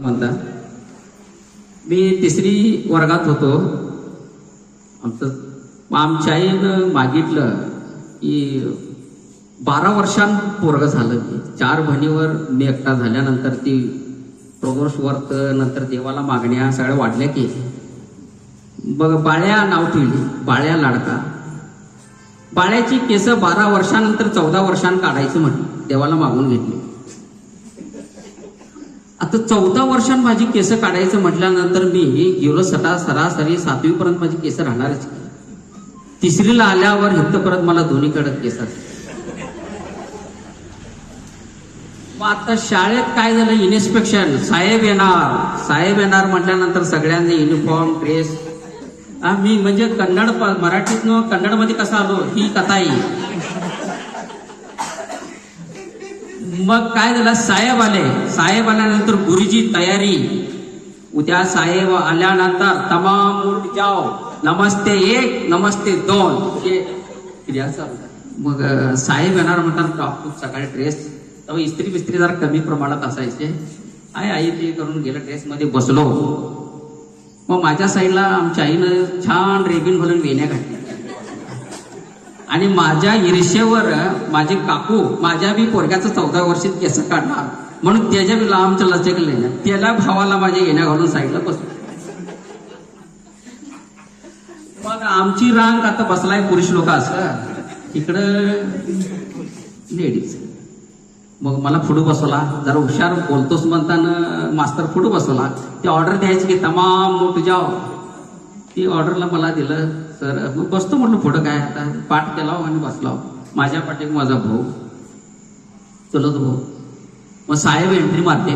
म्हणता मी 3री वर्गात होतो. आमच्या आईनं मागितलं की 12 वर्षां पोरग झालं की 4 बहिणीवर मी एकटा झाल्यानंतर ती प्रदोष व्रत नंतर देवाला मागण्या सगळ्या वाढल्या की बघ बाळ्या नाव ठेवली. बाळ्या लाडका. बाळ्याची केस 12 वर्षानंतर 14 वर्षांनी काढायचं म्हटलं देवाला मागून घेतली. आता 14 वर्षांत माझी केस काढायचं म्हटल्यानंतर मी गेलो सरासरी 7वी पर्यंत माझी केस राहणारच. 3रीला आल्यावर इथं परत मला दोन्हीकडे केस. मग आता शाळेत काय झालं इन्स्पेक्शन साहेब येणार म्हटल्यानंतर सगळ्यांनी युनिफॉर्म ड्रेस. मी म्हणजे मराठीतनं कन्नडमध्ये कसं आलो ही कथा आहे. मग काय झालं साहेब आल्यानंतर गुरुजी तयारी. उद्या साहेब आल्यानंतर तमाम उठ जाओ नमस्ते 1 नमस्ते 2 क्रिया चालू. मग साहेब येणार म्हणतात टॉप सकाळी ड्रेस तेव्हा इस्त्री बिस्त्री जरा कमी प्रमाणात असायचे. आई ते करून गेलं ड्रेसमध्ये बसलो. मग माझ्या साईडला आमच्या आईनं छान रेबिन घालून वेण्या घातल्या आणि माझ्या ईर्ष्येवर माझे काकू माझ्या बी पोरग्याचं 14 वर्षात केस काढणार म्हणून त्याच्या बी लांबच्या लचकले ना त्याला भावाला माझ्या येण्या घालून साईडला बसलो. मग आमची रांग आता बसलाय पुरुष लोक असं इकडं लेडीज. मग मला पुढे बसवला. जरा हुशार बोलतोस म्हणताना मास्तर पुढे बसवला. ती ऑर्डर द्यायची की तमाम मोठ जाओ. ती ऑर्डरला मला दिलं. सर मग बसतो म्हटलं पुढं काय आता पाठ केला आणि बसला. माझ्या पाठी माझा भाऊ चलत भाऊ. मग साहेब एंट्री मारते.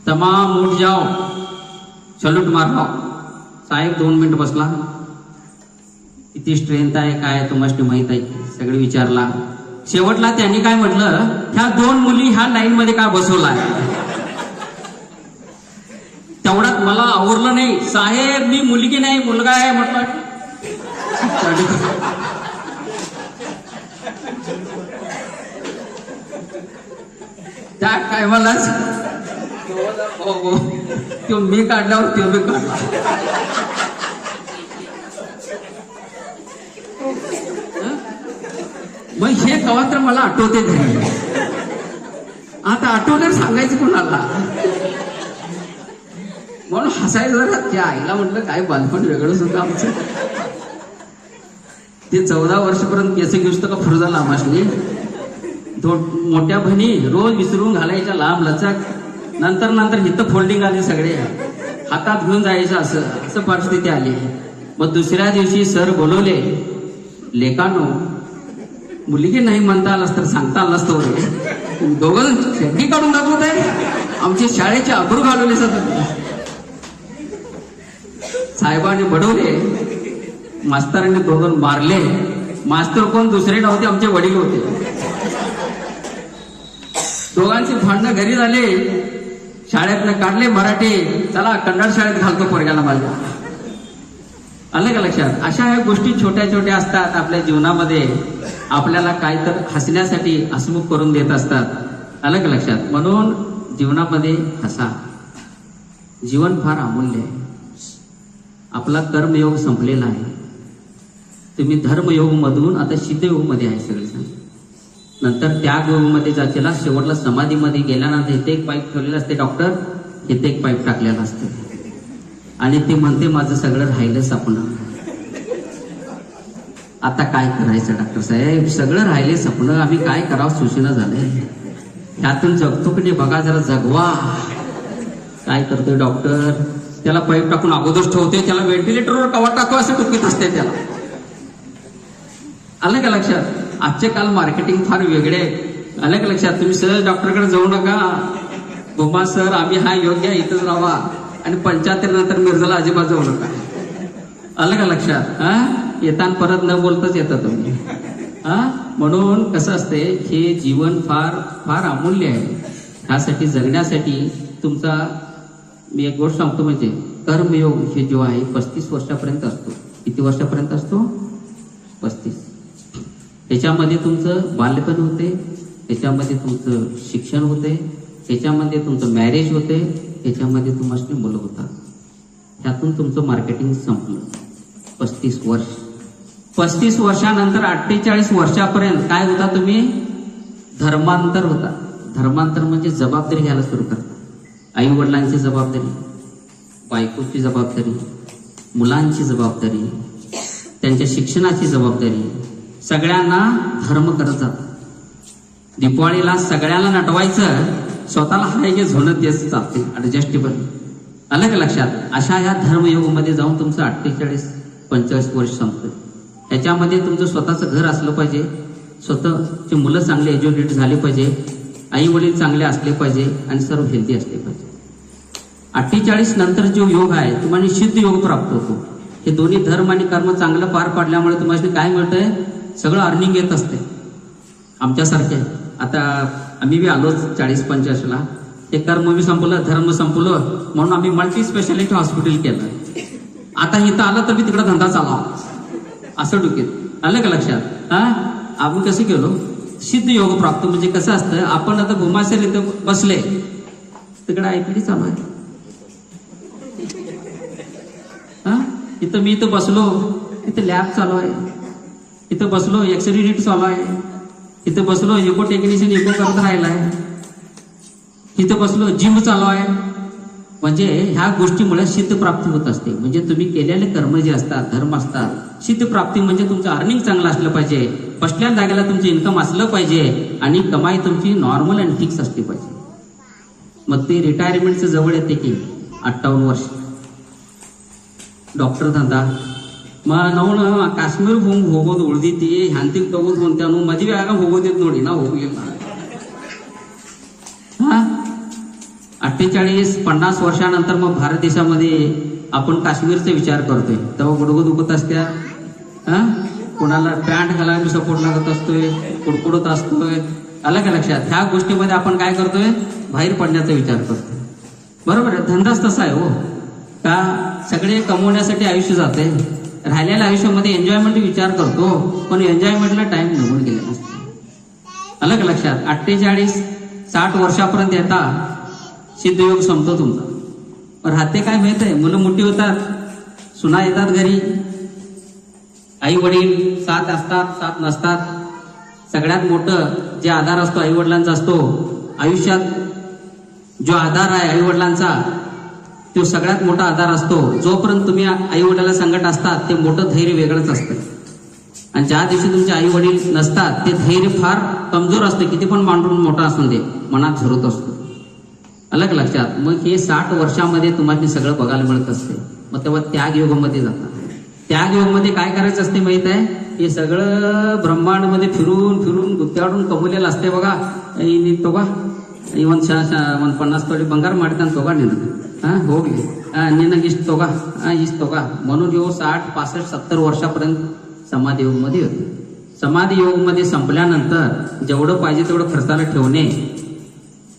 तमाम उठ जाओ सल्यूट मारला. साहेब 2 मिनिट बसला. किती स्ट्रेंथ आहे काय तुम्हाला माहित आहे सगळे विचारला. शेवटला त्यांनी काय म्हटलं ह्या 2 मुली ह्या लाईन मध्ये काय बसवलाय. तेवढ्यात मला आवरलं नाही. साहेब मी मुलगी नाही मुलगा आहे म्हटलं. त्या काय मला तो मी काढल्यावर तो मी काढला. मग हे कवा तर मला आठवते घरी. आता आठवलं सांगायचं कोणाला म्हणून हसायचं जरा. त्या आईला म्हटलं काय बालपण वेगळंच होतं आमचं. ते 14 वर्षपर्यंत केस घेऊस तर का फुर झाला आमासनी. मोठ्या बहिणी रोज विसरून घालायच्या लांब लचक. नंतर इथं फोल्डिंग आली सगळे हातात घेऊन जायचं असं परिस्थिती आली. मग दुसऱ्या दिवशी सर बोलवले. लेकानो मुलगी नाही म्हणता आलास तर सांगता आलास तो रे. दोघं शेड्डी काढून दाखवत आहे. आमची शाळेची आबरू घालवली जातात. साहेबांनी बडवले. मास्तरांनी दोघं मारले. मास्तर कोण दुसरे नव्हते आमचे वडील होते. दोघांची भांडणं घरी झाले. शाळेतनं काढले मराठी. चला कन्नड शाळेत घालतो पोरग्याला माझ्या. आलं का लक्षात. अशा ह्या गोष्टी छोट्या छोट्या असतात आपल्या जीवनामध्ये. आपल्याला काय तर हसण्यासाठी हसमुख करून देत असतात. आलं का लक्षात. म्हणून जीवनामध्ये हसा. जीवन फार अमूल्य आहे. आपला कर्मयोग संपलेला आहे. तुम्ही धर्मयोग मधून आता सिद्धयोग मध्ये आहे सगळेजण. नंतर त्याग योग मध्ये जायला शेवटला समाधीमध्ये गेल्यानंतर इथे एक पाईप ठेवलेलं असते डॉक्टर. इथे एक पाईप टाकलेला असते आणि ते म्हणते माझं सगळं राहिलं सपन. आता काय करायचं डॉक्टर साहेब सगळं राहिले स्वप्न आम्ही काय करावं सुशिना झालंय. ह्यातून जगतो की नाही बघा जरा जगवा. काय करतोय डॉक्टर त्याला पाईप टाकून अगोदरच ठेवते. त्याला व्हेंटिलेटरवर कवा टाकू असं टुकीत असते त्याला. आलं का लक्षात. आजचे काल मार्केटिंग फार वेगळे आहे. आलं का लक्षात. तुम्ही सहज डॉक्टरकडे जाऊ नका. गोमा सर आम्ही हा योग्य आहे इथंच राहा आणि 75 नंतर मिरजाला अजिबात जाऊ नका. आलं का लक्षात. येताना परत न बोलताच येतं तुम्ही. म्हणून कसं असते हे जीवन फार फार अमूल्य आहे. ह्यासाठी जगण्यासाठी तुमचा मी एक गोष्ट सांगतो म्हणजे कर्मयोग हे जो आहे 35 वर्षापर्यंत असतो. किती वर्षापर्यंत असतो 35. त्याच्यामध्ये तुमचं बाल्यपण होते. त्याच्यामध्ये तुमचं शिक्षण होते. त्याच्यामध्ये तुमचं मॅरेज होते, त्याच्यामध्ये तुम्हाला मुलं होतात. त्यातून तुमचं मार्केटिंग संपलं. 35 वर्ष. 35 वर्षानंतर 48 वर्षापर्यंत काय होता तुम्ही? धर्मांतर होता. धर्मांतर म्हणजे जबाबदारी घ्यायला सुरू करता. आई वडिलांची जबाबदारी, बायकोची जबाबदारी, मुलांची जबाबदारी, त्यांच्या शिक्षणाची जबाबदारी, सगळ्यांना धर्म करत जातात. दिवाळीला सगळ्यांना नटवायचं, स्वतःला हाय जे झोनत तेच चालते ऍडजस्टेबल. आलं का लक्षात? अशा ह्या धर्मयोगामध्ये जाऊन तुमचं 48-45 वर्ष संपतं. त्याच्यामध्ये तुमचं स्वतःचं घर असलं पाहिजे, स्वतःचे मुलं चांगले एज्युकेट झाले पाहिजे, आई वडील चांगले असले पाहिजे आणि सर्व हेल्दी असले पाहिजे. 48 नंतर जो योग आहे तुम्हाला सिद्ध योग प्राप्त होतो. हे दोन्ही धर्म आणि कर्म चांगलं पार पाडल्यामुळे तुम्हाला काय मिळतंय? सगळं अर्निंग येत असते. आमच्यासारखे आता आम्ही बी आलोच 40-45ला. ते कर्म बी संपलं, धर्म संपलं, म्हणून आम्ही मल्टी स्पेशालिटी हॉस्पिटल केलं. आता इथं आलं तर मी तिकडे धंदा चालवा असं डोक्यात. आलं का लक्षात? आपण कसं केलो? सिद्ध योग प्राप्त. म्हणजे कसं असतं, आपण आता भूमाशय इथं बसले, तिकडे आयपीडी चालू आहे. इथं मी इथं बसलो, इथं लॅब चालू आहे. इथं बसलो, एक्सरे रीड चालू आहे. इथं बसलो, इको टेक्निशियन इको करत राहिलाय. इथं बसलो, जिम चालू आहे. म्हणजे ह्या गोष्टीमुळे सिद्ध प्राप्ती होत असते. म्हणजे तुम्ही केलेले कर्म जे असतात, धर्म असतात, सिद्ध प्राप्ती म्हणजे तुमचं अर्निंग चांगलं असलं पाहिजे, बसल्या जागेला तुमचं इन्कम असलं पाहिजे आणि कमाई तुमची नॉर्मल आणि फिक्स असली पाहिजे. मग ते रिटायरमेंटचं जवळ येते की 58 वर्ष ಡಾಕ್ಟರ್ ದಂತ ನಾವು ಕಾಶ್ಮೀರಕ್ಕೆ ಹೋಗೋದು ಉಳ್ದೈತಿ, ಹಂತಿಗೆ ತಗೋದು ಅಂತಾನು ಮದುವೆ ಆಗ ಹೋಗೋದಿತ್ತು ನೋಡಿ, ನಾವು ಹೋಗ್ಲಿಲ್ಲ. 48-50 वर्षानंतर मग भारत देशामध्ये आपण काश्मीरचा विचार करतोय. तेव्हा गुडगुड दुखत असत्या, कोणाला पॅन्ट घालायला सपोर्ट लागत असतोय, कुडकुडत असतोय. आलं का लक्षात? ह्या गोष्टीमध्ये आपण काय करतोय? बाहेर पडण्याचा विचार करतोय. बरोबर आहे. धंदाच तसा आहे हो का? सगळे कमवण्यासाठी आयुष्य जाते, राहिलेल्या आयुष्यामध्ये एन्जॉयमेंट विचार करतो, पण एन्जॉयमेंटला टाइम निघून गेला नसतो. आलं का लक्षात? 48-60 वर्षापर्यंत येता सिद्धयोग संपतो तुमचा. पण राहते काय माहित आहे? मुलं मोठी होतात, सुना येतात घरी, आई वडील साथ असतात, साथ नसतात. सगळ्यात मोठं जे आधार असतो आई वडिलांचा असतो आयुष्यात. जो आधार आहे आई वडिलांचा तो सगळ्यात मोठा आधार असतो. जोपर्यंत तुम्ही आई वडिलांना संकट असतात ते मोठं धैर्य वेगळंच असतं. आणि ज्या दिवशी तुमचे आई वडील नसतात ते धैर्य फार कमजोर असते. किती पण मांडून मोठा असून दे, मनात झरत असतो. अलग लक्षात? मग हे 60 वर्षामध्ये तुम्हाला सगळं बघायला मिळत असते. मग तेव्हा त्याग योगामध्ये जातात. त्याग योगामध्ये काय करायचं असते माहित आहे? हे सगळं ब्रह्मांडमध्ये फिरून फिरून गुत्त्याडून कमवलेलं असते बघा. तो का 50 तोडे ಬಂಗಾರ ಮಾಡ್ತಾನೆ ತಗೋ ನೀನು ಹೋಗ್ಲಿ ನಿನಗೆ ಇಷ್ಟು ತಗೋ ಇಷ್ಟು ತಗೋ म्हणून यो 60, 65, 70 वर्षापर्यंत समाधी योगमध्ये होते. समाधी योगमध्ये संपल्यानंतर जेवढं पाहिजे तेवढं खर्चाला ठेवणे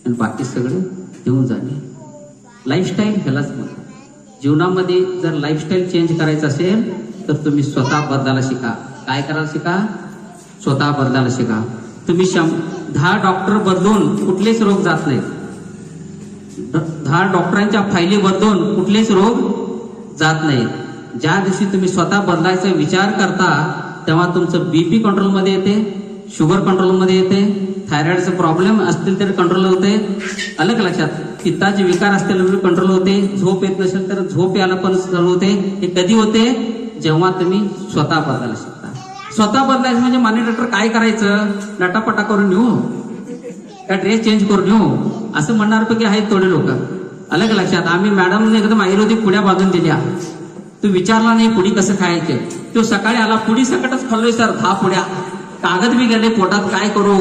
आणि बाकी सगळं देऊन जाणे. लाईफस्टाईल ह्यालाच म्हणतात. जीवनामध्ये जर लाईफस्टाईल चेंज करायचं असेल तर तुम्ही स्वतः बदलायला शिका. काय करायला शिका? स्वतः बदलायला शिका. तुम्ही 10 डॉक्टर बदलून कुठलेच रोग जात नाहीत. 10 डॉक्टरांच्या फायली बदलून कुठलेच रोग जात नाहीत. ज्या दिवशी तुम्ही स्वतः बदलायचा विचार करता तेव्हा तुमचं बीपी कंट्रोलमध्ये येते, शुगर कंट्रोलमध्ये येते, थायरॉइडचे प्रॉब्लेम असतील तर कंट्रोल होते. अलग लक्षात? पित्ताचे विकार असतील तर कंट्रोल होते. झोप येत नसेल तर झोप यायला पण चालू होते. हे कधी होते? जेव्हा तुम्ही स्वतः बदलायला शिकता. स्वतः बदलायचं म्हणजे माने डॉक्टर काय करायचं? नटापटा करून येऊ का ड्रेस चेंज करून येऊ असं म्हणणार पैकी आहेत थोडे लोक. अलग लक्षात? आम्ही मॅडमने एकदम आयुर्वेदिक पुड्या बांधून दिल्या. तू विचारला नाही पुडी कसं खायचे. तो सकाळी आला, पुडी सकटच खाल्लोय सर 10 पुड्या, कागद बी गेले पोटात, काय करू?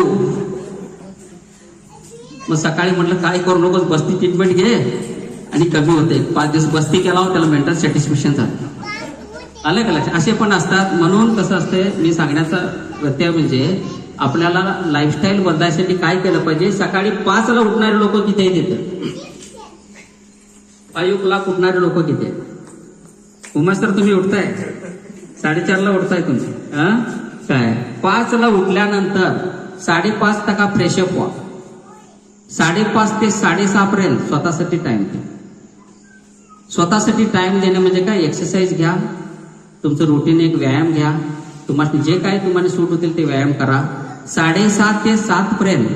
मग सकाळी म्हटलं काय करू नकोस, बस्ती ट्रीटमेंट घे आणि कमी होते. 5 दिवस बस्ती केला त्याला मेंटल सॅटिस्फॅक्शन झालं. आलं का लक्षात? असे पण असतात. म्हणून कसं असते मी सांगण्याचा व्यत्यय म्हणजे आपल्याला लाईफस्टाईल बदलायसाठी काय केलं पाहिजे? सकाळी 5ला उठणारे लोक किती आहेत तिथे? 5 लाख उठणारे लोक किती आहेत? उमेश तर तुम्ही उठताय 4:30ला उठताय तुम्ही. काय 5ला उठल्यानंतर 5.5% फ्रेशअप व्हा. 5:30 ते 6:30 पर्यंत स्वतःसाठी टाइम द्या. स्वतःसाठी टाइम देणे म्हणजे काय, एक्सरसाइज घ्या, तुमचं रुटीन एक व्यायाम घ्या, तुम्हाला जे काय तुम्हाला सूट होतील ते व्यायाम करा. 6:30 ते 7 पर्यंत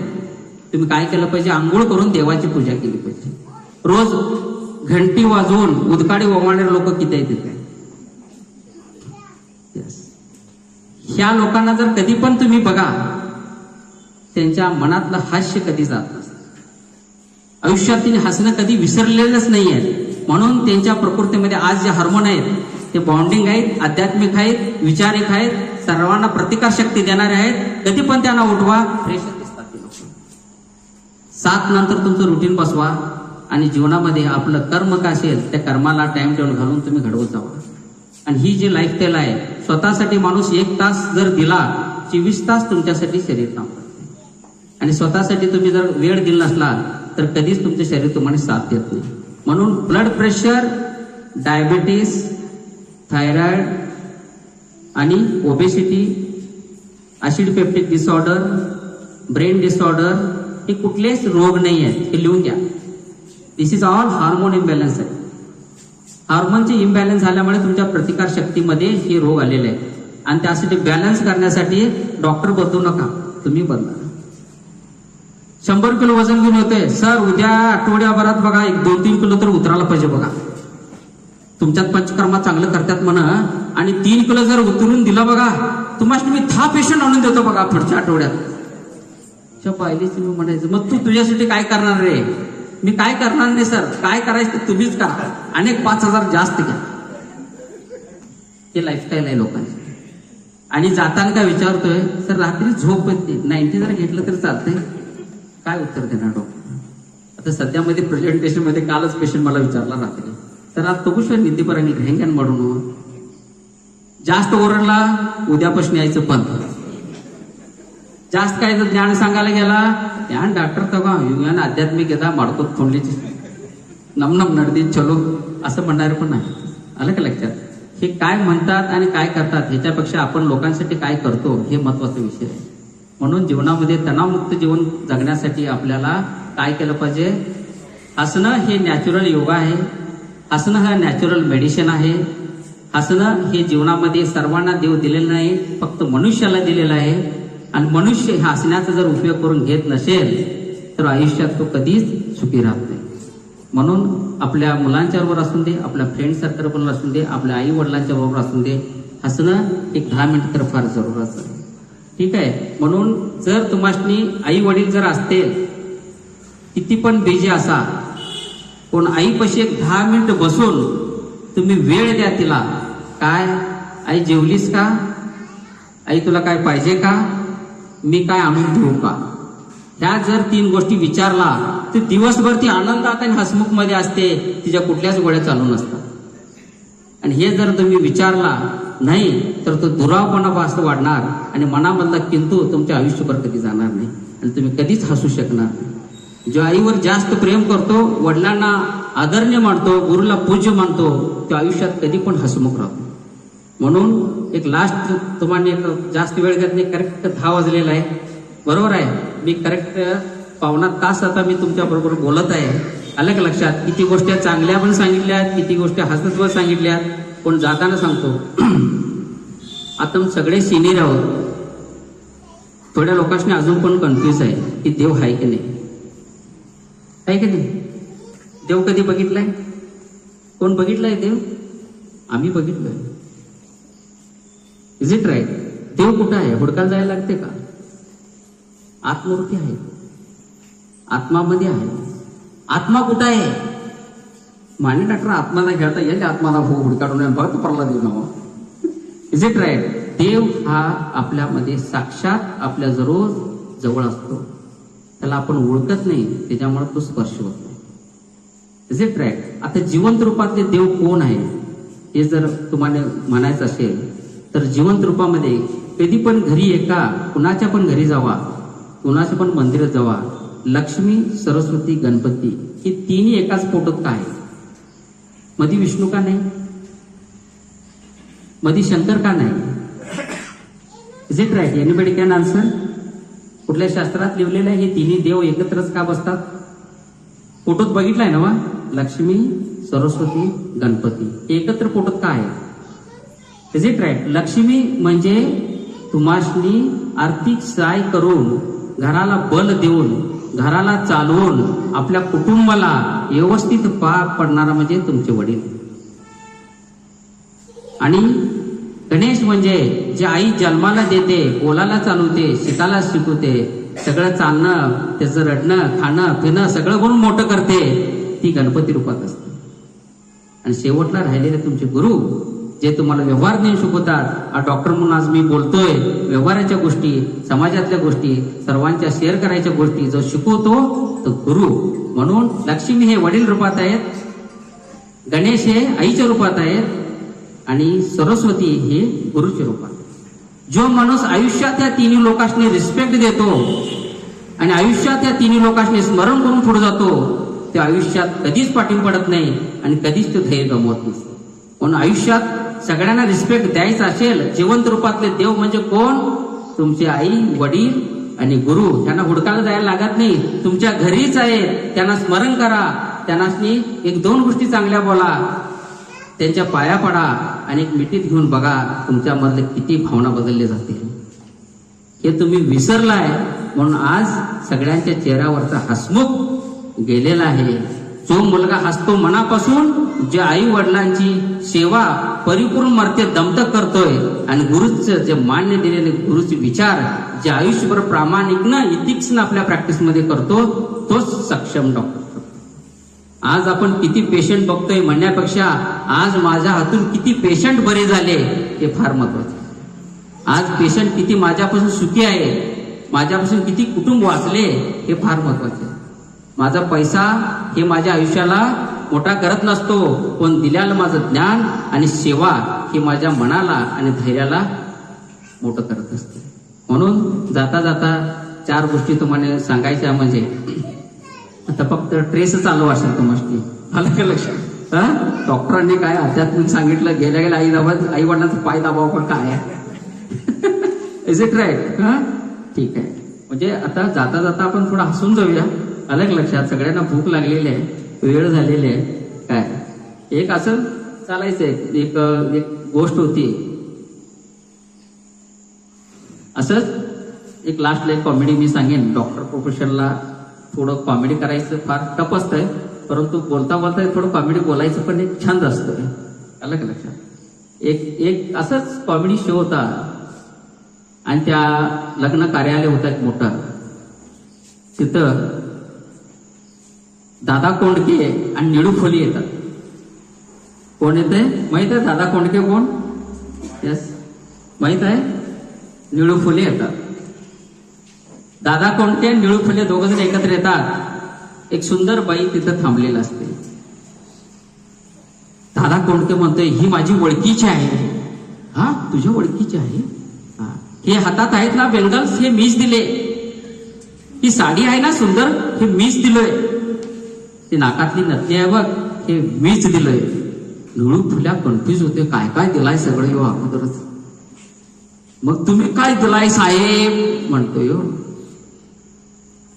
तुम्ही काय केलं पाहिजे, आंघोळ करून देवाची पूजा केली पाहिजे. रोज घंटी वाजवून उदकाडी ओवाळणारे लोक किती आहेत तिथे. ह्या लोकांना जर कधी पण तुम्ही बघा, त्यांच्या मनातलं हास्य कधी जात नसतं. आयुष्यात तिने हसणं कधी विसरलेलंच नाहीये. म्हणून त्यांच्या प्रकृतीमध्ये आज जे हार्मोन आहेत ते बॉन्डिंग आहेत, आध्यात्मिक आहेत, विचारिक आहेत, सर्वांना प्रतिकार शक्ती देणारे आहेत. कधी पण त्यांना उठवा, फ्रेश दिसतात ते लोक. 7 नंतर तुमचं रुटीन बसवा आणि जीवनामध्ये आपलं कर्म काय असेल त्या कर्माला टाइम टेबल घालून तुम्ही घडवत जावा. आणि ही जी लाईफस्टाईल आहे, स्वतःसाठी माणूस 1 तास जर दिला, 24 तास तुमच्यासाठी शरीर काम करते. आणि स्वतःसाठी तुम्ही जर वेळ दिला नसला तर कधीच तुमचे शरीर तुम्हाला साथ देत नाही. म्हणून ब्लड प्रेशर, डायबिटीस, थायरॉइड आणि obesity, acid peptic disorder, brain disorder हे कुठलेच रोग नाही आहेत. हे लिहून घ्या. दिस इज ऑल हार्मोन इम्बॅलन्स आहे. हार्मोनचे इम्बॅलन्स झाल्यामुळे तुमच्या प्रतिकार शक्तीमध्ये हे रोग आलेले आहेत. आणि त्यासाठी बॅलन्स करण्यासाठी डॉक्टर बदलू नका, तुम्ही बदला. 100 किलो वजन घेऊन होते सर, उद्या आठवड्याभरात बघा 2-3 किलो तर उतरायला पाहिजे बघा. तुमच्यात पंचकर्मा चांगलं करतात म्हणा, आणि 3 किलो जर उतरून दिला बघा, तुम्हाला मी पेशंट आणून देतो बघा पुढच्या आठवड्यात. पाहिलीच मी म्हणायचं, मग तू तुझ्यासाठी काय करणार रे? मी काय करणार नाही सर, काय करायचं ते तुम्हीच करा, अनेक 5,000 जास्त घ्या. हे लाईफस्टाईल आहे लोकांची. आणि जाताना काय विचारतोय, सर रात्री झोप येते, 90 जर घेतलं तर चालतंय, काय उत्तर देणार डॉक्टर? आता सध्यामध्ये प्रेझेंटेशन मध्ये कालच पेशंट मला विचारला रात्री, तर आज तोकुश्वर निधीपरांनी घ्यान म्हणून जास्त ओरडला, उद्यापासून यायचं बंद. जास्त काय जर ज्ञान सांगायला गेला, ज्ञान डॉक्टर तबा युगान आध्यात्मिक येता मारतो खोंडलीची नमनम नडदी चलो असं म्हणणारे पण नाही. आलं का लक्षात? हे काय म्हणतात आणि काय करतात ह्याच्यापेक्षा आपण लोकांसाठी काय करतो हे महत्वाचा विषय आहे. म्हणून जीवनामध्ये तणावमुक्त जीवन जगण्यासाठी आपल्याला काय केलं पाहिजे? हसणं हे नॅचरल योगा आहे. हसणं हा नॅचरल मेडिसिन आहे. हसणं हे जीवनामध्ये सर्वांना देव दिलेलं नाही, फक्त मनुष्याला दिलेलं आहे. आणि मनुष्य हा हसण्याचा जर उपयोग करून घेत नसेल तर आयुष्यात तो कधीच सुखी राहत नाही. म्हणून आपल्या मुलांच्या बरोबर असून दे, आपल्या फ्रेंड सर्कल बरोबर असून दे, आपल्या आई वडिलांच्या बरोबर असून दे, हसणं एक 10 मिनिट तर फार जरूरच आहे. ठीक आहे. म्हणून जर तुम्हाला आई वडील जर असतील, किती पण बिझी असा, पण आईपाशी एक 10 मिनिट बसून तुम्ही वेळ द्या तिला. काय आई जेवलीस का? आई तुला काय पाहिजे का? मी काय आणून देऊ का? ह्या जर 3 गोष्टी विचारला तर दिवसभर ती आनंदात आणि हसमुख मध्ये असते, तिच्या कुठल्याच गोळ्या चालू नसतात. आणि हे जर तुम्ही विचारला नाही तर तो दुरावपणा असं वाढणार आणि मनामधला किंतु तुमच्या आयुष्यभर कधी जाणार नाही आणि तुम्ही कधीच हसू शकणार नाही. जो आईवर जास्त प्रेम करतो, वडिलांना आदरणीय मानतो, गुरुला पूज्य मानतो, तो आयुष्यात कधी पण हसमुख राहतो. म्हणून एक लास्ट तुम्हाला एक जास्त वेळ घेत नाही, करेक्ट 10 वाजलेला आहे, बरोबर आहे. मी करेक्ट 1.25 तास आता मी तुमच्या बरोबर बोलत आहे. आलं का लक्षात? किती गोष्टी चांगल्या पण सांगितल्यात, किती गोष्टी हसत पण सांगितल्यात. पण जाताना सांगतो, आता सगळे सिनियर आहोत. थोड्या लोकांनी अजून पण कन्फ्युज आहे की देव आहे की नाही, आहे की नाही? देव कधी बघितलाय? कोण बघितलाय देव? आम्ही बघितलोय. Is it right? देव कुठं आहे? हुडकायला जायला लागते का? आत्मरूपी आहे, आत्मामध्ये आहे. आत्मा कुठं आहे? माने डॉक्टर आत्माला खेळता येईल, आत्माला हो हुडकाडून बघ परला देऊ नाव. Is it right? देव हा आपल्यामध्ये साक्षात आपल्या जवळ असतो. त्याला आपण ओळखत नाही, त्याच्यामुळे तो स्पर्श होत नाही. Is it right? आता जिवंत रूपातले देव कोण आहे हे जर तुम्हाला म्हणायचं असेल तर जिवंत रूपामध्ये कधी पण घरी एका कुणाच्या पण घरी जावा, कुणाच्या पण मंदिरात जावा, लक्ष्मी, सरस्वती, गणपती हे 3 एकाच फोटोत का आहे? मधी विष्णू का नाही? मधी शंकर का नाही? Is it right? Anybody can answer? कुठल्या शास्त्रात लिहिलेलं आहे हे तिन्ही देव एकत्रच का बसतात? फोटोत बघितलाय ना वा, लक्ष्मी, सरस्वती, गणपती हे एकत्र फोटोत का आहे? Is it right? लक्ष्मी म्हणजे तुम्हासनी आर्थिक सहाय करून, घराला बल देऊन, घराला चालवून, आपल्या कुटुंबाला व्यवस्थित पार पडणारा म्हणजे तुमचे वडील. आणि गणेश म्हणजे जे आई जन्माला देते, बोलायला चालवते, शिकायला शिकवते, सगळं चालणं, त्याचं रडणं, खाणं पिणं सगळं म्हणून मोठं करते, ती गणपती रूपात असते. आणि शेवटला राहिलेले तुमचे गुरु जे तुम्हाला व्यवहार ज्ञान शिकवतात. डॉक्टर म्हणून आज मी बोलतोय, व्यवहाराच्या गोष्टी, समाजातल्या गोष्टी, सर्वांच्या शेअर करायच्या गोष्टी जो शिकवतो तो गुरु. म्हणून लक्ष्मी हे वडील रूपात आहेत, गणेश हे आईच्या रूपात आहेत, आणि सरस्वती हे गुरुच्या रूपात. जो माणूस आयुष्यात या तिन्ही लोकांनी रिस्पेक्ट देतो आणि आयुष्यात या तिन्ही लोकांनी स्मरण करून पुढे जातो, ते आयुष्यात कधीच पाठी पडत नाही आणि कधीच तो धैर्य गमवत नसतो. म्हणून आयुष्यात सगळ्यांना रिस्पेक्ट द्यायचा असेल, जिवंत रूपातले देव म्हणजे कोण? तुमचे आई, वडील आणि गुरु. त्यांना हुडकायला जायला लागत नाही, तुमच्या घरीच आहे. त्यांना स्मरण करा, त्यांना एक दोन गोष्टी चांगल्या बोला, त्यांच्या पाया पडा आणि एक मिठीत घेऊन बघा तुमच्या मधले किती भावना बदलले जातील. हे तुम्ही विसरलाय म्हणून आज सगळ्यांच्या चेहऱ्यावरचा हसमुख गेलेला आहे. जो मुलगा हसतो मनापासून, जे आई वडिलांची सेवा परिपूर्ण मर्ते दमतक करतोय आणि गुरुचं जे मान्य दिलेले गुरुचे विचार जे आयुष्यभर प्रामाणिकनं इथिक्सनं आपल्या प्रॅक्टिसमध्ये करतो, तोच सक्षम डॉक्टर. आज आपण किती पेशंट बघतोय म्हणण्यापेक्षा आज माझ्या हातून किती पेशंट बरे झाले हे फार महत्वाचे. आज पेशंट किती माझ्यापासून सुखी आहे, माझ्यापासून किती कुटुंब वाचले हे फार महत्वाचे. माझा पैसा हे माझ्या आयुष्याला मोठा करत नसतो, पण दिल्याला माझं ज्ञान आणि सेवा हे माझ्या मनाला आणि धैर्याला मोठं करत असते. म्हणून जाता जाता चार गोष्टी तुम्हाला सांगायच्या. म्हणजे आता फक्त ट्रेस चालू असेल तुम्हाला, आलं का लक्षात? डॉक्टरांनी काय आध्यात्मिक सांगितलं, गेल्या गेल्या आई वडिलांचा पाय दाबाव पण काय आहे? Is it right? ठीक आहे. म्हणजे आता जाता जाता आपण थोडं हसून जाऊया. आलं का लक्षात? सगळ्यांना भूक लागलेली आहे, वेळ झालेली आहे. काय एक असं चालायचंय, एक गोष्ट होती. असंच एक लास्टला एक कॉमेडी मी सांगेन. डॉक्टर प्रोफेशनला थोडं कॉमेडी करायचं फार टफ असतंय, परंतु बोलता बोलता थोडं कॉमेडी बोलायचं पण एक छंद असतंय. आलं का लक्षात? एक असंच कॉमेडी शो होता आणि त्या लग्न कार्यालय होतं एक मोठं. तिथं दादा कोंडके आणि निळू खोली येतात. कोण येते माहित आहे? दादा कोंडके कोण? यस, माहित आहे? निळू फुले येतात. दादा कोंडके आणि निळू फुले दोघ जण एकत्र येतात. एक सुंदर बाई तिथं थांबलेला असते. दादा कोंडके म्हणतोय, ही माझी ओळखीची आहे. हा, तुझ्या ओळखीची आहे? हे हातात आहेत ना बेंगल्स, हे मीच दिले. ही साडी आहे ना सुंदर, हे मीच दिलोय. ती नाकातली नथनी आहे बघ, हे मीच दिलोय. निळू फुल्या कन्फ्युज होते, काय काय दिलाय सगळं यो अगोदरच. मग तुम्ही काय दिलाय साहेब म्हणतोय.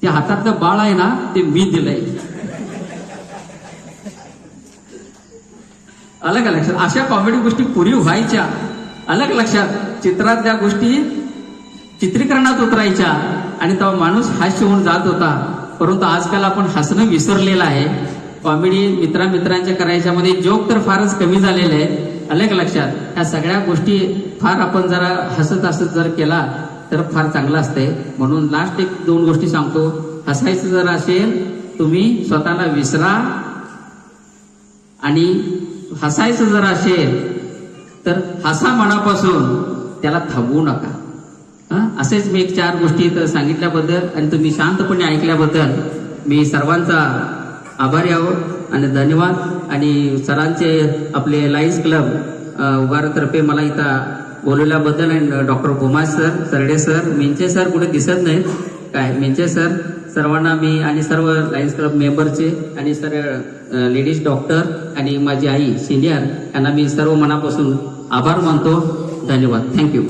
ते हातातलं बाळ आहे ना, ते मी दिलंय. आलं का लक्षात? अशा कॉमेडी गोष्टी पूर्वी व्हायच्या. आलं का लक्षात? चित्रात त्या गोष्टी चित्रीकरणात उतरायच्या आणि तेव्हा माणूस हास्य होऊन जात होता. परंतु आजकाल आपण हसणं विसरलेलं आहे. कॉमेडी मित्रांच्या करायच्यामध्ये जोक तर फारच कमी झालेले आहे. आलं का लक्षात? ह्या सगळ्या गोष्टी फार आपण जरा हसत जर केला तर फार चांगलं असतंय. म्हणून लास्ट एक दोन गोष्टी सांगतो. हसायचं जर असेल, तुम्ही स्वतःला विसरा. आणि हसायचं जर असेल तर हसा मनापासून, त्याला थांबवू नका. असेच मी एक चार गोष्टी सांगितल्याबद्दल आणि तुम्ही शांतपणे ऐकल्याबद्दल मी सर्वांचा आभारी आहोत आणि धन्यवाद. आणि सरांचे आपले लायन्स क्लब उभारतर्फे मला इथं बोलवल्याबद्दल आणि डॉक्टर भोमास सर, सरडे सर, मिंचे सर कुठे दिसत नाहीत काय, मिंचे सर, सर्वांना मी आणि सर्व लायन्स क्लब मेंबरचे आणि सर्व लेडीज डॉक्टर आणि माझी आई सिनियर यांना मी सर्व मनापासून आभार मानतो. धन्यवाद. थँक्यू.